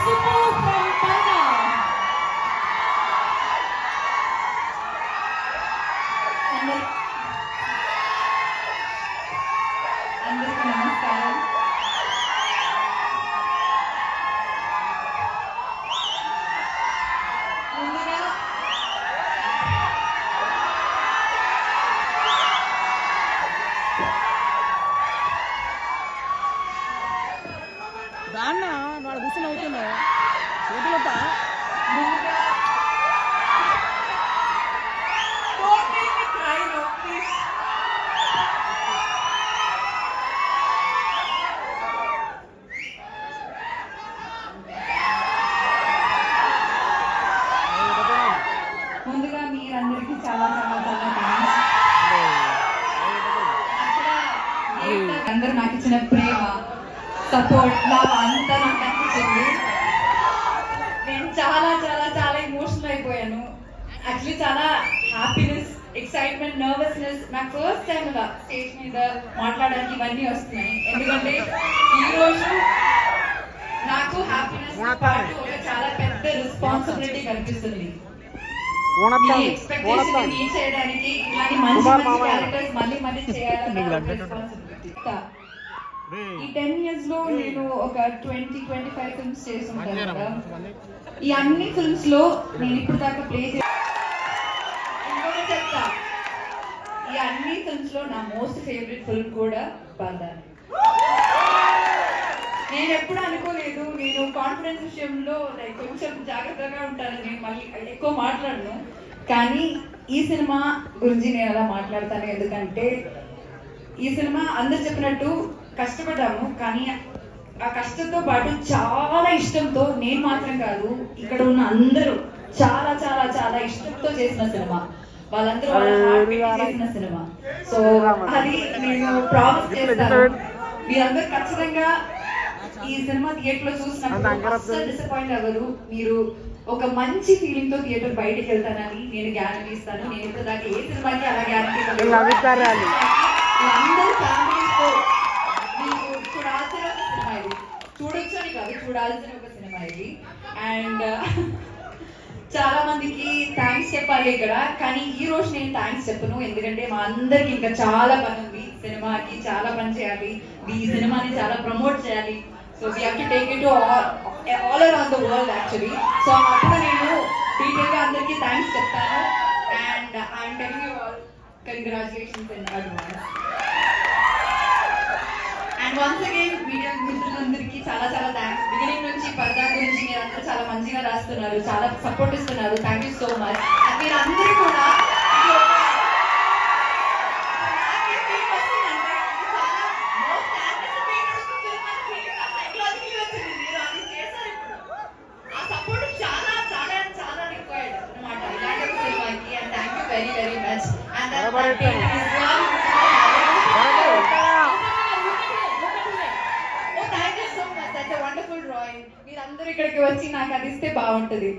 అందరికీ నమస్కారం. ముందుగా దాన్న వాడు కూర్చొని అవుతున్నావు ఏంటి ముందుగా మీరందరికీ చాలా చాలా చాలా థ్యాంక్స్. అందరూ నాకు ఇచ్చిన ప్రేమ, సపోర్ట్, లవ్ అంతా నాకు అనిపించింది. నేను చాలా చాలా చాలా ఎమోషనల్ అయిపోయాను. యాక్చువల్లీ చాలా హ్యాపీనెస్, ఎక్సైట్మెంట్, నర్వస్నెస్. నాకు ఫస్ట్ టైం ఇలా స్టేజ్ మీద మాట్లాడడానికి ఇవన్నీ వస్తున్నాయి. ఎందుకంటే ఈరోజు నాకు హ్యాపీనెస్ పాటు ఒక చాలా పెద్ద రెస్పాన్సిబిలిటీ కనిపిస్తుంది. ఎక్స్పెక్టేషన్ మీట్ చేయడానికి ఇలాంటి మంచి మంచి క్యారెక్టర్స్ మళ్ళీ మళ్ళీ చేయాలని రెస్పాన్సిబిలిటీ. ఈ 10 years లో నేను ఒక 20-25 ఫిల్మ్స్ చేస్తుంటాను కదా. ఈ అన్ని ఫిల్మ్స్ లో నేను ఇప్పుడు దాకా ప్లే చెప్తా. ఈ అన్ని ఫిల్మ్స్ లో నా మోస్ట్ ఫేవరెట్ ఫిల్మ్ కూడా బాదాని. నేను ఎప్పుడు అనుకోలేదు, నేను కాన్ఫిడెన్స్ విషయంలో లైక్ కొంచెం జాగ్రత్తగా ఉంటాను, నేను మళ్ళీ ఎక్కువ మాట్లాడను. కానీ ఈ సినిమా గురించి నేను అలా మాట్లాడతాను. ఎందుకంటే ఈ సినిమా అందరు చెప్పినట్టు కష్టపడ్డాము, కానీ ఆ కష్టంతో పాటు చాలా ఇష్టంతో, నేను మాత్రం కాదు ఇక్కడ ఉన్న అందరూ చాలా చాలా చాలా ఇష్టంతో చేసిన సినిమా. వాళ్ళందరూ వాళ్ళ హార్ట్ పెట్టి చేసిన సినిమా. సో అది నేను ప్రామిస్ చేస్తాను, మీరందరూ ఖచ్చితంగా ఈ సినిమా థియేటర్ లో చూసినప్పుడు అస్సలు డిసప్పాయింట్ అవ్వరు. మీరు ఒక మంచి ఫీలింగ్ తో థియేటర్ బయటకు వెళ్తానని నేను గ్యారంటీ ఇస్తాను. నేను ఇప్పుడు దాకా ఏ సినిమాకి అలా గ్యారంటీ ఇవ్వలేదు. అందరూ ఫ్యామిలీతో మీకు చూడాల్సిన ఒక సినిమా ఇది. చూడొచ్చు అని కాదు, చూడాల్సిన ఒక సినిమా ఇది. అండ్ చాలా మందికి థ్యాంక్స్ చెప్పాలి ఇక్కడ, కానీ ఈ రోజు నేను థ్యాంక్స్ చెప్పను. ఎందుకంటే మా అందరికి ఇంకా చాలా పని ఉంది. సినిమాకి చాలా పని చేయాలి, ఈ సినిమాని చాలా ప్రమోట్ చేయాలి. So we have to take it to all around the world actually. So అప్పుడు నేను డీటెయిల్ గా అందరికి థ్యాంక్స్ చెప్తాను. And I'm telling you all congratulations in advance. And once again media మిత్రులందరికీ చాలా చాలా థ్యాంక్స్. బిగినింగ్ నుంచి పరదా గురించి మీరు అందరూ చాలా మంచిగా రాస్తున్నారు, చాలా సపోర్ట్ ఇస్తున్నారు. Thank you so much. And మీరు అందరూ కూడా very very much. And that painting is one. Oh, thank you so much. That's a wonderful drawing. మీరందరూ ఇక్కడికి వచ్చి నాకు అది ఇస్తే బాగుంటుంది.